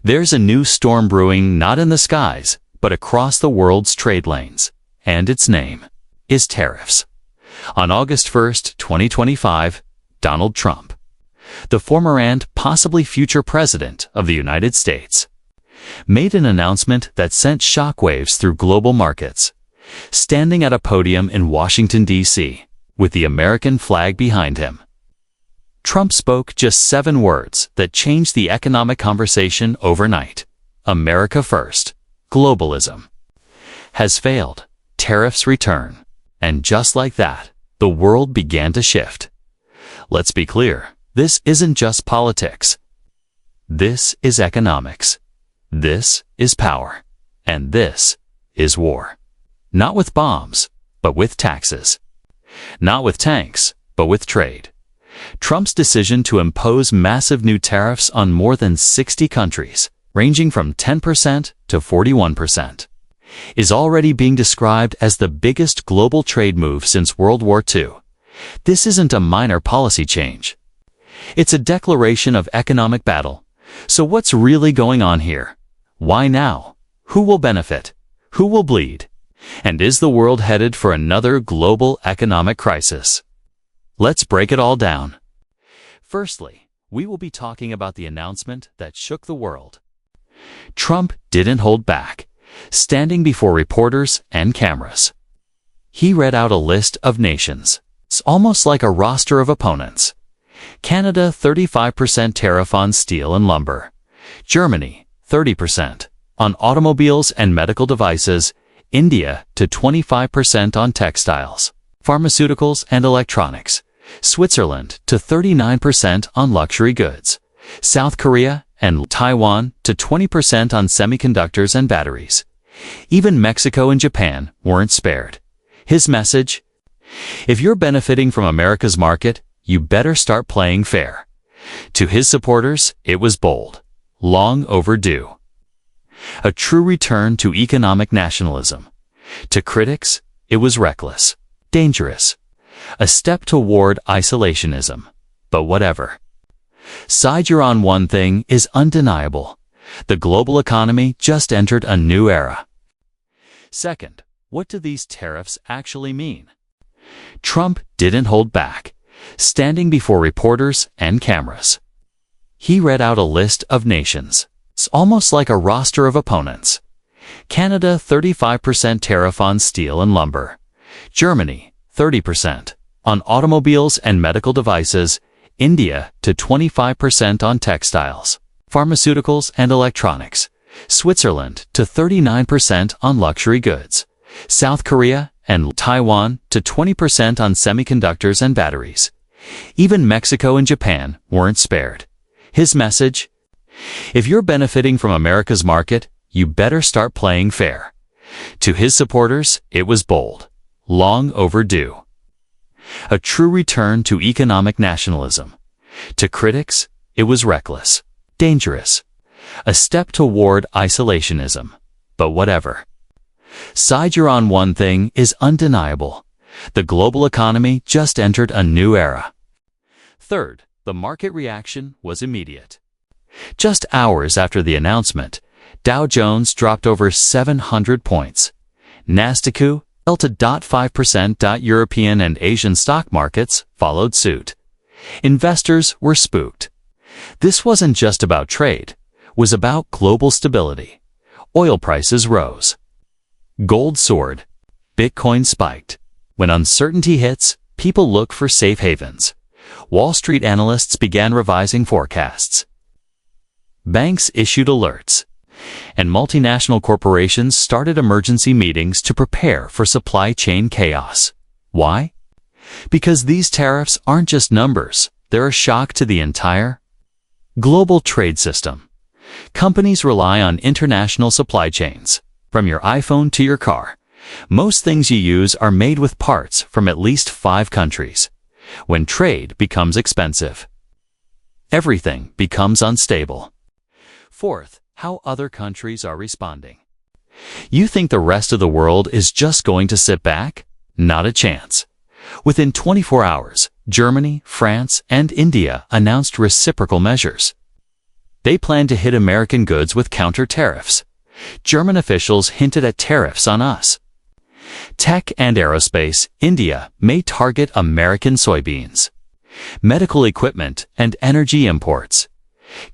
There's a new storm brewing not in the skies, but across the world's trade lanes, and its name is tariffs. On August 1st, 2025, Donald Trump, the former and possibly future president of the United States, made an announcement that sent shockwaves through global markets, standing at a podium in Washington, D.C., with the American flag behind him. Trump spoke just 7 words that changed the economic conversation overnight. America first. Globalism has failed. Tariffs return. And just like that, the world began to shift. Let's be clear, this isn't just politics. This is economics. This is power. And this is war. Not with bombs, but with taxes. Not with tanks, but with trade. Trump's decision to impose massive new tariffs on more than 60 countries, ranging from 10% to 41%, is already being described as the biggest global trade move since World War II. This isn't a minor policy change. It's a declaration of economic battle. So what's really going on here? Why now? Who will benefit? Who will bleed? And is the world headed for another global economic crisis? Let's break it all down. Firstly, we will be talking about the announcement that shook the world. Trump didn't hold back, standing before reporters and cameras. He read out a list of nations. It's almost like a roster of opponents. Canada, 35% tariff on steel and lumber. Germany, 30% on automobiles and medical devices. India, to 25% on textiles, pharmaceuticals and electronics. Switzerland, to 39% on luxury goods. South Korea and Taiwan, to 20% on semiconductors and batteries. Even Mexico and Japan weren't spared. His message: if you're benefiting from America's market, you better start playing fair. To his supporters, it was bold, long overdue. A true return to economic nationalism. To critics, it was reckless, dangerous, a step toward isolationism. But whatever side you're on, one thing is undeniable. The global economy just entered a new era. Second, what do these tariffs actually mean? Trump didn't hold back, standing before reporters and cameras. He read out a list of nations. It's almost like a roster of opponents. Canada, 35% tariff on steel and lumber. Germany, 30% on automobiles and medical devices. India, to 25% on textiles, pharmaceuticals and electronics. Switzerland, to 39% on luxury goods. South Korea and Taiwan, to 20% on semiconductors and batteries. Even Mexico and Japan weren't spared. His message: if you're benefiting from America's market, you better start playing fair. To his supporters, it was bold, long overdue. A true return to economic nationalism. To critics, it was reckless, dangerous, a step toward isolationism. But whatever side you're on, one thing is undeniable. The global economy just entered a new era. Third, the market reaction was immediate. Just hours after the announcement, Dow Jones dropped over 700 points. Nasdaq fell to 0.5%. European and Asian stock markets followed suit. Investors were spooked. This wasn't just about trade, it was about global stability. Oil prices rose. Gold soared. Bitcoin spiked. When uncertainty hits, people look for safe havens. Wall Street analysts began revising forecasts. Banks issued alerts, and multinational corporations started emergency meetings to prepare for supply chain chaos. Why? Because these tariffs aren't just numbers, they're a shock to the entire global trade system. Companies rely on international supply chains. From your iPhone to your car, most things you use are made with parts from at least 5 countries. When trade becomes expensive, everything becomes unstable. Fourth, how other countries are responding. You think the rest of the world is just going to sit back? Not a chance. Within 24 hours, Germany, France, and India announced reciprocal measures. They plan to hit American goods with counter tariffs. German officials hinted at tariffs on us. Tech and aerospace, India may target American soybeans. Medical equipment and energy imports.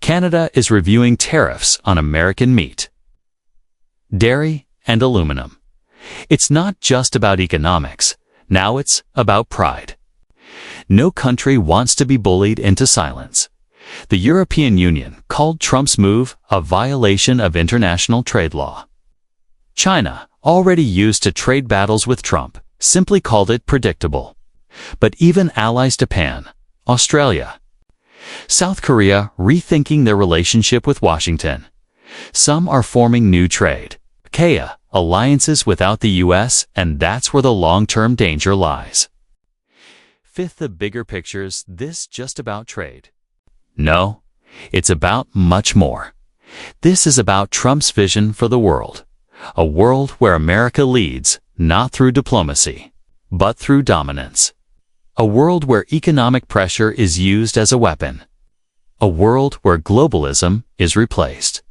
Canada is reviewing tariffs on American meat. Dairy and aluminum. It's not just about economics. Now it's about pride. No country wants to be bullied into silence. The European Union called Trump's move a violation of international trade law. China, already used to trade battles with Trump, simply called it predictable. But even allies Japan, Australia, South Korea rethinking their relationship with Washington. Some are forming new trade, alliances without the U.S., and that's where the long-term danger lies. Fifth, the bigger picture's this just about trade? No, it's about much more. This is about Trump's vision for the world. A world where America leads, not through diplomacy, but through dominance. A world where economic pressure is used as a weapon. A world where globalism is replaced.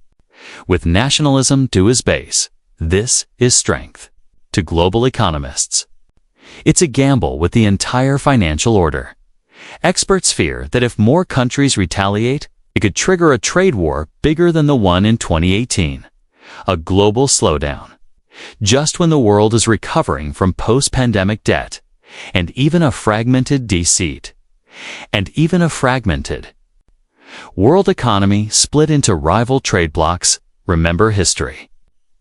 With nationalism to his base, this is strength. To global economists, it's a gamble with the entire financial order. Experts fear that if more countries retaliate, it could trigger a trade war bigger than the one in 2018. A global slowdown. Just when the world is recovering from post-pandemic debt, and even a fragmented world economy split into rival trade blocs. Remember history.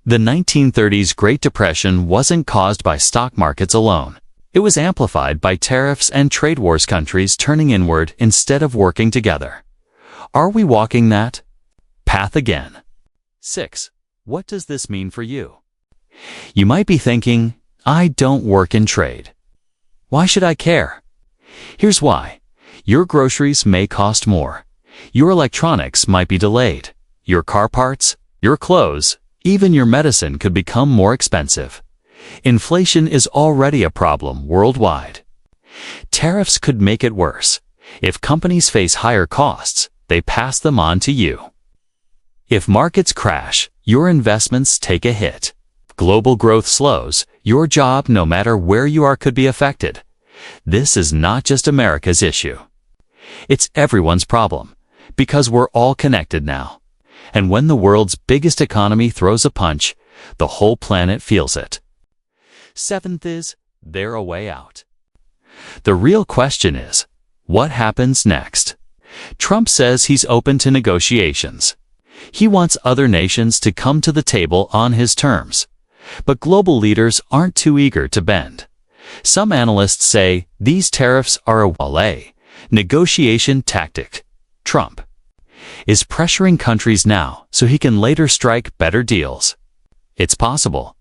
The 1930s Great Depression wasn't caused by stock markets alone. It was amplified by tariffs and trade wars, countries turning inward instead of working together. Are we walking that path again? 6. What does this mean for you? You might be thinking, I don't work in trade. Why should I care? Here's why. Your groceries may cost more. Your electronics might be delayed. Your car parts, your clothes, even your medicine could become more expensive. Inflation is already a problem worldwide. Tariffs could make it worse. If companies face higher costs, they pass them on to you. If markets crash, your investments take a hit. Global growth slows, your job, no matter where you are, could be affected. This is not just America's issue. It's everyone's problem, because we're all connected now. And when the world's biggest economy throws a punch, the whole planet feels it. 7th is, there a way out? The real question is, what happens next? Trump says he's open to negotiations. He wants other nations to come to the table on his terms. But global leaders aren't too eager to bend. Some analysts say these tariffs are a negotiation tactic. Trump is pressuring countries now so he can later strike better deals. It's possible.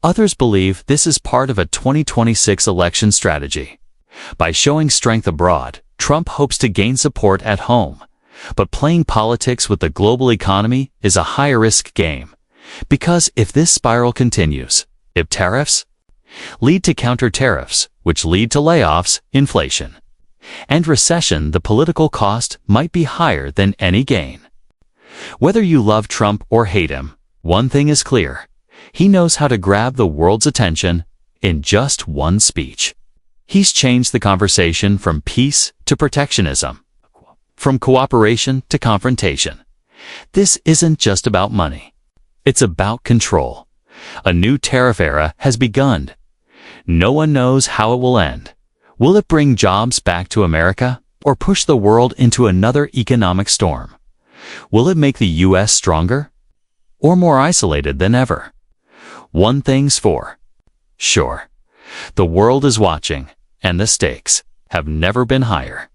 Others believe this is part of a 2026 election strategy. By showing strength abroad, Trump hopes to gain support at home. But playing politics with the global economy is a high-risk game. Because if this spiral continues, if tariffs lead to counter-tariffs, which lead to layoffs, inflation, and recession, the political cost might be higher than any gain. Whether you love Trump or hate him, one thing is clear. He knows how to grab the world's attention in just one speech. He's changed the conversation from peace to protectionism, from cooperation to confrontation. This isn't just about money. It's about control. A new tariff era has begun. No one knows how it will end. Will it bring jobs back to America or push the world into another economic storm? Will it make the U.S. stronger or more isolated than ever? One thing's for sure. The world is watching, and the stakes have never been higher.